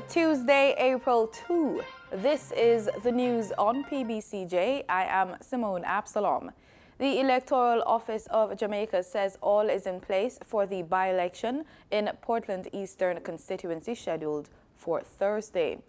Tuesday, April 2. This is the news on PBCJ. I am Simone Absalom. The Electoral Office of Jamaica says all is in place for the by-election in Portland Eastern constituency scheduled for Thursday.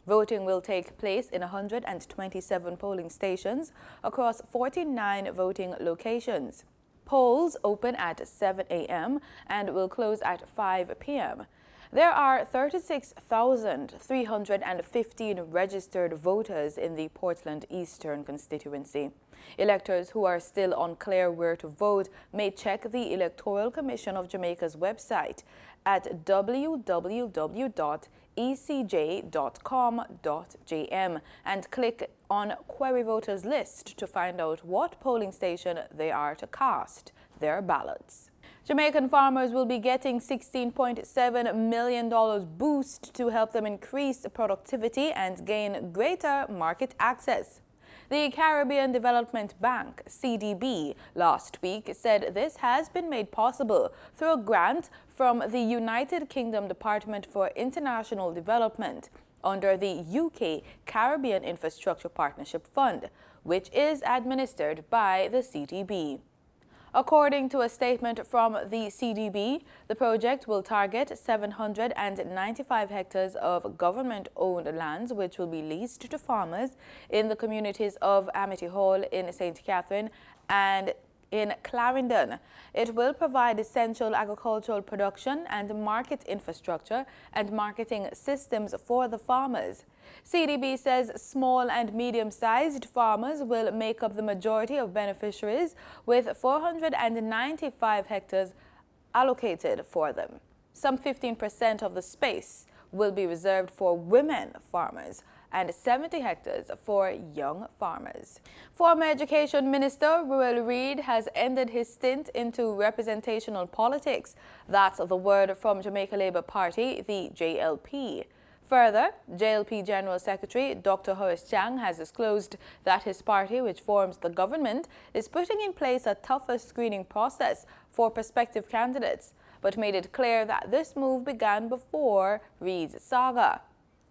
Voting will take place in 127 polling stations across 49 voting locations. Polls open at 7 a.m. and will close at 5 p.m. There are 36,315 registered voters in the Portland Eastern constituency. Electors who are still unclear where to vote may check the Electoral Commission of Jamaica's website at www.pbcjamaica.com.jm and click on Query Voters List to find out what polling station they are to cast their ballots. Jamaican farmers will be getting $16.7 million boost to help them increase productivity and gain greater market access. The Caribbean Development Bank, CDB, last week said this has been made possible through a grant from the United Kingdom Department for International Development under the UK Caribbean Infrastructure Partnership Fund, which is administered by the CDB. According to a statement from the CDB, the project will target 795 hectares of government-owned lands which will be leased to farmers in the communities of Amity Hall in St. Catherine and in Clarendon. It will provide essential agricultural production and market infrastructure and marketing systems for the farmers. CDB says small and medium-sized farmers will make up the majority of beneficiaries, with 495 hectares allocated for them. Some 15% of the space will be reserved for women farmers and 70 hectares for young farmers. Former Education Minister Ruel Reid has ended his stint into representational politics. That's the word from Jamaica Labour Party, the JLP. Further, JLP General Secretary Dr. Horace Chang has disclosed that his party, which forms the government, is putting in place a tougher screening process for prospective candidates, but made it clear that this move began before Reid's saga.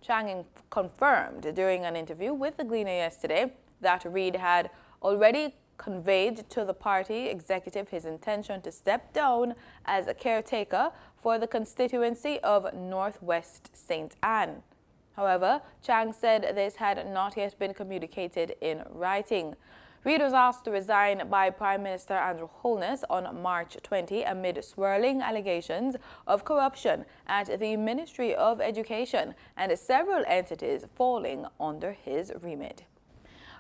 Chang confirmed during an interview with the Gleaner yesterday that Reid had already conveyed to the party executive his intention to step down as a caretaker for the constituency of Northwest St. Anne. However, Chang said this had not yet been communicated in writing. Reid was asked to resign by Prime Minister Andrew Holness on March 20 amid swirling allegations of corruption at the Ministry of Education and several entities falling under his remit.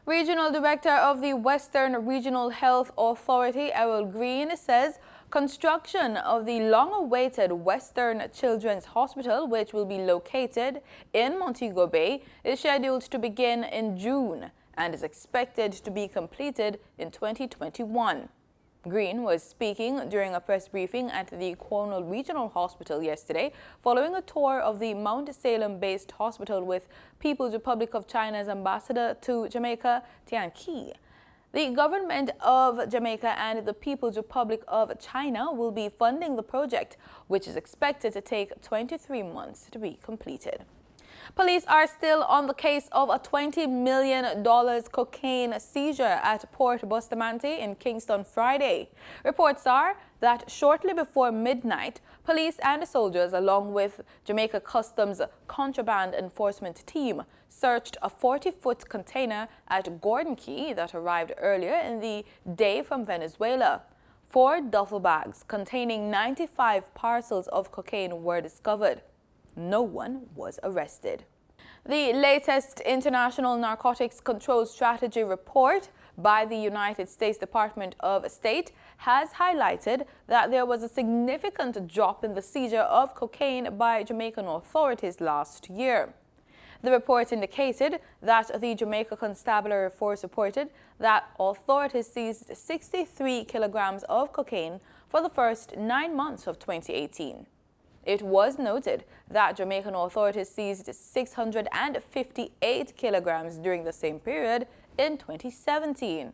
Regional Director of the Western Regional Health Authority, Errol Green, says construction of the long-awaited Western Children's Hospital, which will be located in Montego Bay, is scheduled to begin in June and is expected to be completed in 2021. Green was speaking during a press briefing at the Cornwall Regional Hospital yesterday, following a tour of the Mount Salem-based hospital with People's Republic of China's ambassador to Jamaica, Tian Qi. The government of Jamaica and the People's Republic of China will be funding the project, which is expected to take 23 months to be completed. Police are still on the case of a $20 million cocaine seizure at Port Bustamante in Kingston Friday. Reports are that shortly before midnight, police and soldiers, along with Jamaica Customs contraband enforcement team, searched a 40-foot container at Gordon Key that arrived earlier in the day from Venezuela. 4 duffel bags containing 95 parcels of cocaine were discovered. No one was arrested. The latest International Narcotics Control Strategy report by the United States Department of State has highlighted that there was a significant drop in the seizure of cocaine by Jamaican authorities last year. The report indicated that the Jamaica Constabulary Force reported that authorities seized 63 kilograms of cocaine for the first 9 months of 2018. It was noted that Jamaican authorities seized 658 kilograms during the same period in 2017.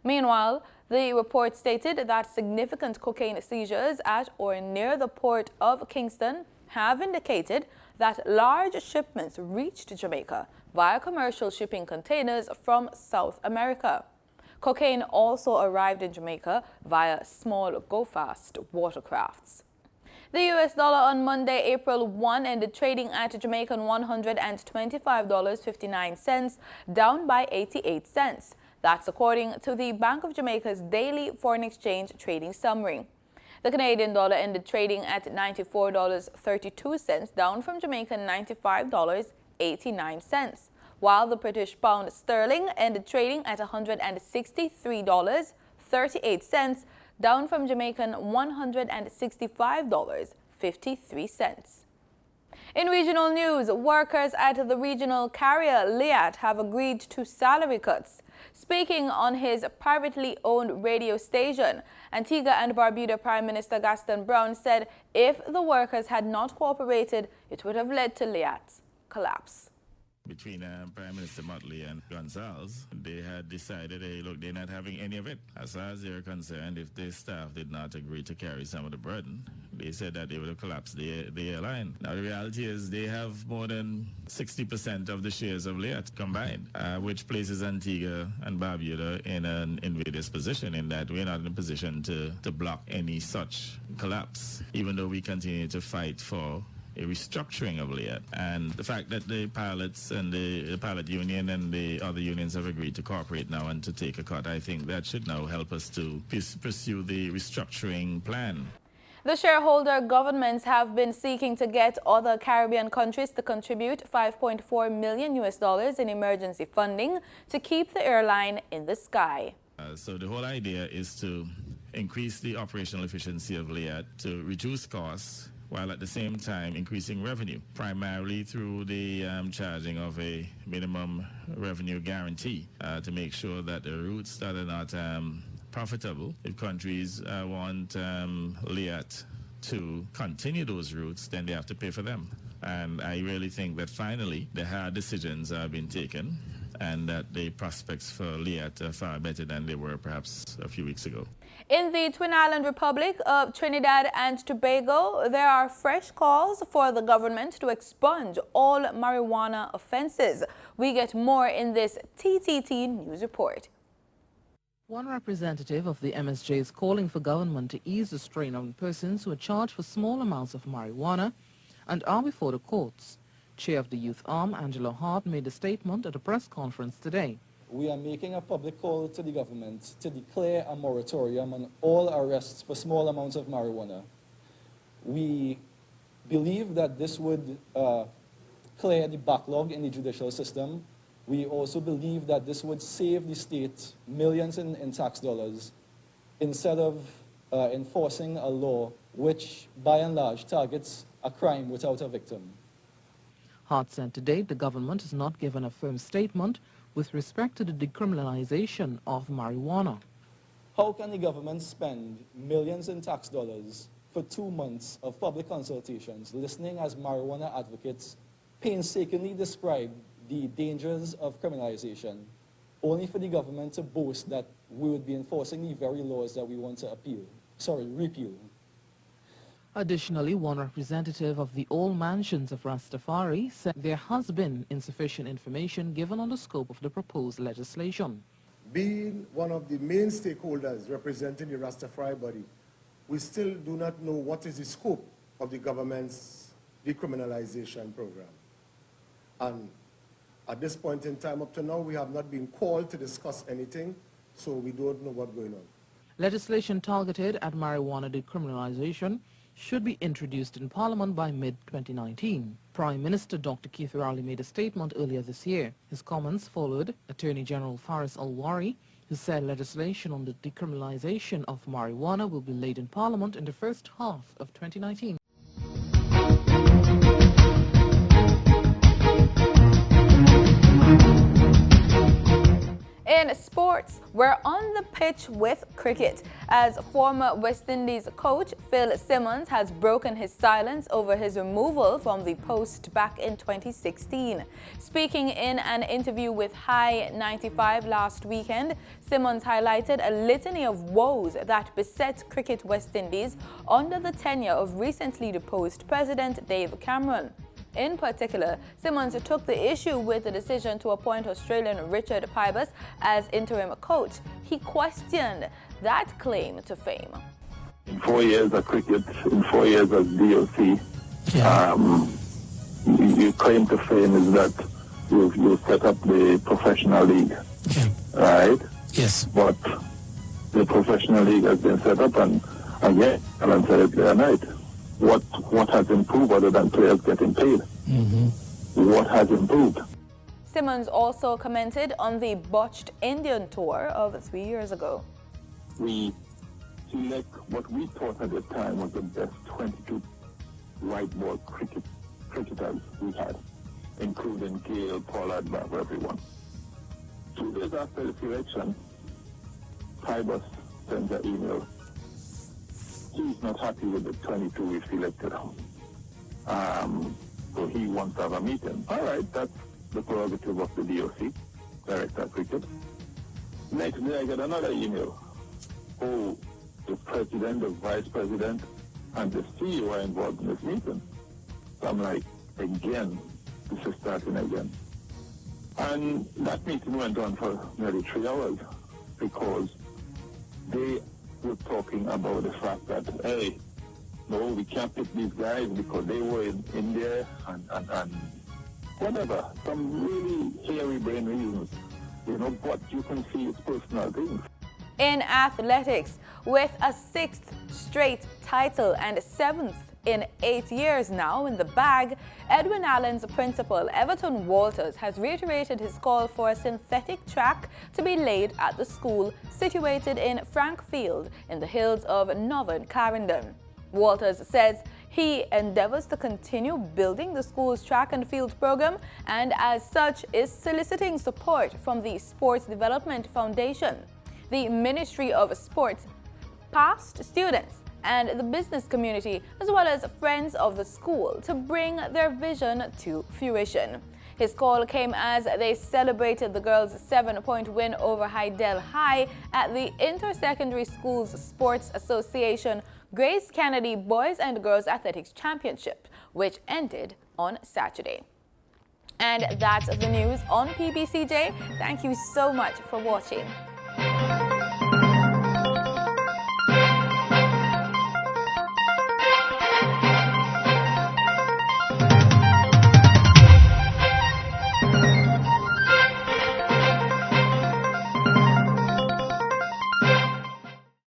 Meanwhile, the report stated that significant cocaine seizures at or near the port of Kingston have indicated that large shipments reached Jamaica via commercial shipping containers from South America. Cocaine also arrived in Jamaica via small go-fast watercrafts. The US dollar on Monday, April 1, ended trading at Jamaican $125.59, down by 88 cents. That's according to the Bank of Jamaica's daily foreign exchange trading summary. The Canadian dollar ended trading at $94.32, down from Jamaican $95.89, while the British pound sterling ended trading at $163.38, down from Jamaican $165.53. In regional news, workers at the regional carrier Liat have agreed to salary cuts. Speaking on his privately owned radio station, Antigua and Barbuda Prime Minister Gaston Brown said if the workers had not cooperated, it would have led to Liat's collapse. Between Prime Minister Motley and Gonzalez, they had decided, hey, look, they're not having any of it. As far as they're concerned, if the staff did not agree to carry some of the burden, they said that they would have collapsed the airline. Now, the reality is they have more than 60% of the shares of Liat combined, which places Antigua and Barbuda in an invidious position in that we're not in a position to block any such collapse, even though we continue to fight for a restructuring of Liat. And the fact that the pilots and the pilot union and the other unions have agreed to cooperate now and to take a cut, I think that should now help us to pursue the restructuring plan. The shareholder governments have been seeking to get other Caribbean countries to contribute $5.4 million in emergency funding to keep the airline in the sky. So the whole idea is to increase the operational efficiency of Liat, to reduce costs, while at the same time increasing revenue, primarily through the charging of a minimum revenue guarantee to make sure that the routes that are not profitable, if countries want Liat to continue those routes, then they have to pay for them. And I really think that finally the hard decisions have been taken and that the prospects for Liat are far better than they were perhaps a few weeks ago. In the Twin Island Republic of Trinidad and Tobago, there are fresh calls for the government to expunge all marijuana offenses. We get more in this TTT News Report. One representative of the MSJ is calling for government to ease the strain on persons who are charged for small amounts of marijuana and are before the courts. Chair of the youth arm, Angela Hart, made a statement at a press conference today. We are making a public call to the government to declare a moratorium on all arrests for small amounts of marijuana. We believe that this would clear the backlog in the judicial system. We also believe that this would save the state millions in tax dollars instead of enforcing a law which, by and large, targets a crime without a victim. Hart said to date the government has not given a firm statement with respect to the decriminalization of marijuana. How can the government spend millions in tax dollars for 2 months of public consultations, listening as marijuana advocates painstakingly describe the dangers of criminalization, only for the government to boast that we would be enforcing the very laws that we want to repeal? Additionally, one representative of the All Mansions of Rastafari said there has been insufficient information given on the scope of the proposed legislation. Being one of the main stakeholders representing the Rastafari body, we still do not know what is the scope of the government's decriminalization program. And at this point in time, up to now, we have not been called to discuss anything, so we don't know what's going on. Legislation targeted at marijuana decriminalization should be introduced in Parliament by mid-2019. Prime Minister Dr. Keith Rowley made a statement earlier this year. His comments followed Attorney General Faris Al-Wari, who said legislation on the decriminalization of marijuana will be laid in Parliament in the first half of 2019. In sports, we're on the pitch with cricket, as former West Indies coach Phil Simmons has broken his silence over his removal from the post back in 2016. Speaking in an interview with High 95 last weekend, Simmons highlighted a litany of woes that beset cricket West Indies under the tenure of recently deposed President Dave Cameron. In particular, Simmons took the issue with the decision to appoint Australian Richard Pybus as interim coach. He questioned that claim to fame. In 4 years of cricket, in 4 years of DOC, your claim to fame is that you set up the professional league, right? Yes. But the professional league has been set up, and again, Alan said it the other night. What has improved other than players getting paid? What has improved? Simmons also commented on the botched Indian tour of 3 years ago. We select what we thought at the time was the best 22 white ball cricketers we had, including Gale, Pollard, Barber, everyone. 2 days after the selection, Pybus sends an email. He's not happy with the 22 we selected. So he wants to have a meeting. All right, that's the prerogative of the DOC, Director of Cricket. Next day I get another email. Oh, the president, the vice president, and the CEO are involved in this meeting. So I'm like, again, this is starting again. And that meeting went on for nearly 3 hours because they were talking about the fact that, hey, no, we can't pick these guys because they were in India and whatever. Some really hairy brain reasons, but you can see it's personal things. In athletics, with a 6th straight title and 7th in 8 years now in the bag, Edwin Allen's principal, Everton Walters, has reiterated his call for a synthetic track to be laid at the school situated in Frankfield in the hills of northern Clarendon. Walters says he endeavors to continue building the school's track and field program and as such is soliciting support from the Sports Development Foundation, the Ministry of Sports, past students, and the business community, as well as friends of the school, to bring their vision to fruition. His call came as they celebrated the girls' 7-point win over Hydel High at the Inter-Secondary Schools Sports Association Grace Kennedy Boys and Girls Athletics Championship, which ended on Saturday. And that's the news on PBCJ. Thank you so much for watching.